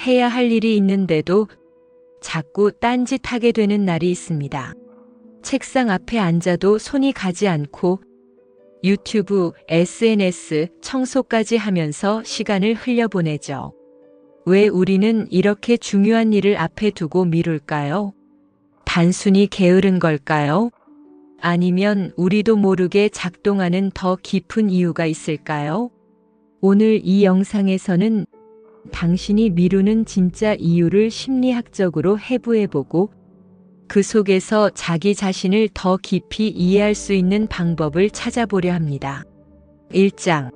해야 할 일이 있는데도 자꾸 딴짓하게 되는 날이 있습니다. 책상 앞에 앉아도 손이 가지 않고 유튜브, SNS, 청소까지 하면서 시간을 흘려보내죠. 왜 우리는 이렇게 중요한 일을 앞에 두고 미룰까요? 단순히 게으른 걸까요? 아니면 우리도 모르게 작동하는 더 깊은 이유가 있을까요? 오늘 이 영상에서는 당신이 미루는 진짜 이유를 심리학적으로 해부해보고 그 속에서 자기 자신을 더 깊이 이해할 수 있는 방법을 찾아보려 합니다. 1장.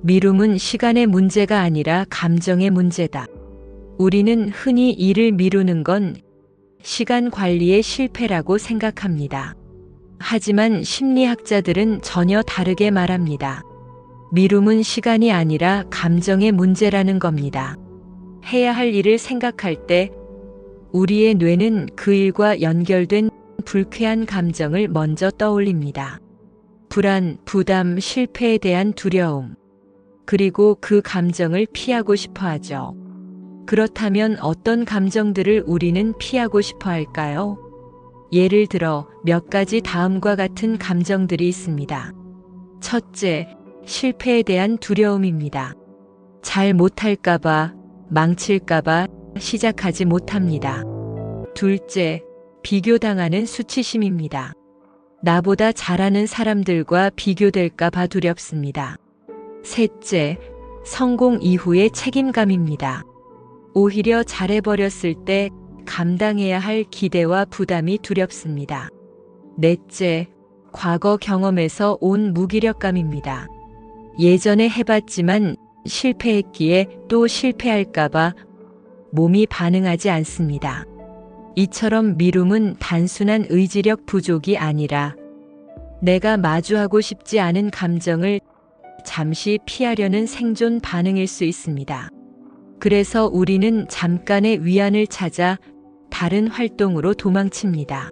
미룸은 시간의 문제가 아니라 감정의 문제다. 우리는 흔히 일을 미루는 건 시간 관리의 실패라고 생각합니다. 하지만 심리학자들은 전혀 다르게 말합니다. 미룸은 시간이 아니라 감정의 문제라는 겁니다. 해야 할 일을 생각할 때 우리의 뇌는 그 일과 연결된 불쾌한 감정을 먼저 떠올립니다. 불안, 부담, 실패에 대한 두려움. 그리고 그 감정을 피하고 싶어 하죠. 그렇다면 어떤 감정들을 우리는 피하고 싶어 할까요? 예를 들어 몇 가지 다음과 같은 감정들이 있습니다. 첫째, 실패에 대한 두려움입니다. 잘 못할까봐, 망칠까봐 시작하지 못합니다. 둘째, 비교당하는 수치심입니다. 나보다 잘하는 사람들과 비교될까봐 두렵습니다. 셋째, 성공 이후의 책임감입니다. 오히려 잘해버렸을 때 감당해야 할 기대와 부담이 두렵습니다. 넷째, 과거 경험에서 온 무기력감입니다. 예전에 해봤지만 실패했기에 또 실패할까봐 몸이 반응하지 않습니다. 이처럼 미룸은 단순한 의지력 부족이 아니라 내가 마주하고 싶지 않은 감정을 잠시 피하려는 생존 반응일 수 있습니다. 그래서 우리는 잠깐의 위안을 찾아 다른 활동으로 도망칩니다.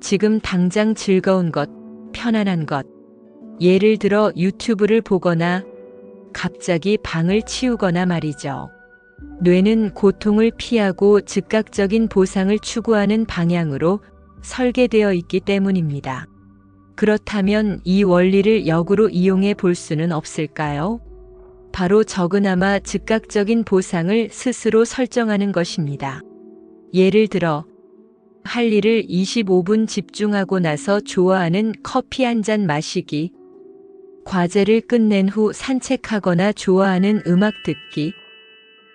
지금 당장 즐거운 것, 편안한 것. 예를 들어 유튜브를 보거나 갑자기 방을 치우거나 말이죠. 뇌는 고통을 피하고 즉각적인 보상을 추구하는 방향으로 설계되어 있기 때문입니다. 그렇다면 이 원리를 역으로 이용해 볼 수는 없을까요? 바로 적으나마 즉각적인 보상을 스스로 설정하는 것입니다. 예를 들어 할 일을 25분 집중하고 나서 좋아하는 커피 한 잔 마시기, 과제를 끝낸 후 산책하거나 좋아하는 음악 듣기,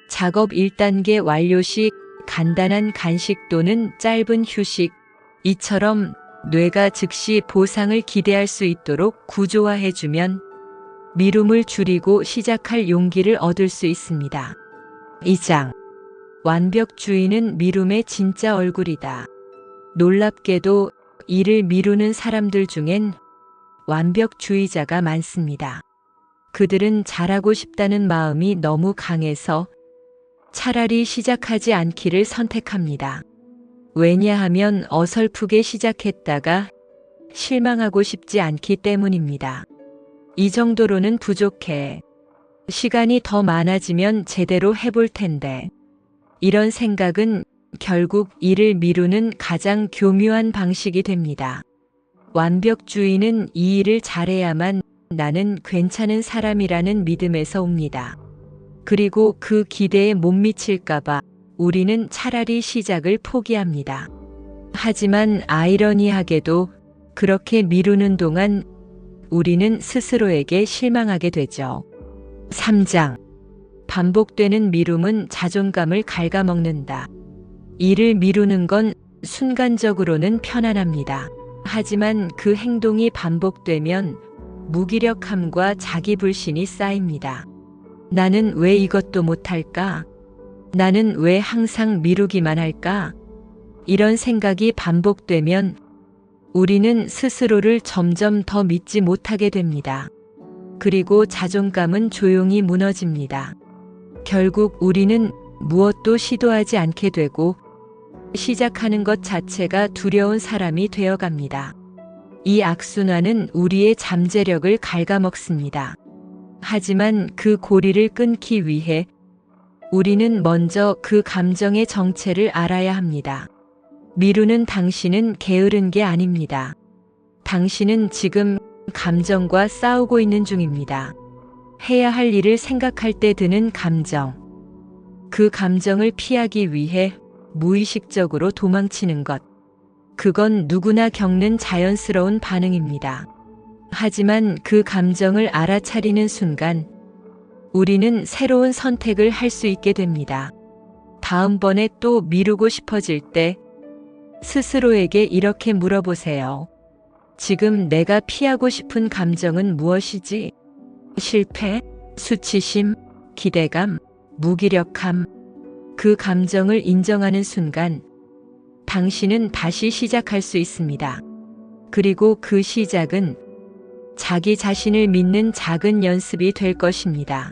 작업 1단계 완료 시 간단한 간식 또는 짧은 휴식, 이처럼 뇌가 즉시 보상을 기대할 수 있도록 구조화해주면 미룸을 줄이고 시작할 용기를 얻을 수 있습니다. 2장. 완벽주의는 미룸의 진짜 얼굴이다. 놀랍게도 일을 미루는 사람들 중엔 완벽주의자가 많습니다. 그들은 잘하고 싶다는 마음이 너무 강해서 차라리 시작하지 않기를 선택합니다. 왜냐하면 어설프게 시작했다가 실망하고 싶지 않기 때문입니다. 이 정도로는 부족해. 시간이 더 많아지면 제대로 해볼 텐데. 이런 생각은 결국 일을 미루는 가장 교묘한 방식이 됩니다. 완벽주의는 이 일을 잘해야만 나는 괜찮은 사람이라는 믿음에서 옵니다. 그리고 그 기대에 못 미칠까봐 우리는 차라리 시작을 포기합니다. 하지만 아이러니하게도 그렇게 미루는 동안 우리는 스스로에게 실망하게 되죠. 3장. 반복되는 미룸은 자존감을 갉아먹는다. 일을 미루는 건 순간적으로는 편안합니다. 하지만 그 행동이 반복되면 무기력함과 자기불신이 쌓입니다. 나는 왜 이것도 못할까? 나는 왜 항상 미루기만 할까? 이런 생각이 반복되면 우리는 스스로를 점점 더 믿지 못하게 됩니다. 그리고 자존감은 조용히 무너집니다. 결국 우리는 무엇도 시도하지 않게 되고 시작하는 것 자체가 두려운 사람이 되어갑니다. 이 악순환은 우리의 잠재력을 갉아먹습니다. 하지만 그 고리를 끊기 위해 우리는 먼저 그 감정의 정체를 알아야 합니다. 미루는 당신은 게으른 게 아닙니다. 당신은 지금 감정과 싸우고 있는 중입니다. 해야 할 일을 생각할 때 드는 감정. 그 감정을 피하기 위해 무의식적으로 도망치는 것. 그건 누구나 겪는 자연스러운 반응입니다. 하지만 그 감정을 알아차리는 순간 우리는 새로운 선택을 할 수 있게 됩니다. 다음번에 또 미루고 싶어질 때 스스로에게 이렇게 물어보세요. 지금 내가 피하고 싶은 감정은 무엇이지? 실패, 수치심, 기대감, 무기력함. 그 감정을 인정하는 순간 당신은 다시 시작할 수 있습니다. 그리고 그 시작은 자기 자신을 믿는 작은 연습이 될 것입니다.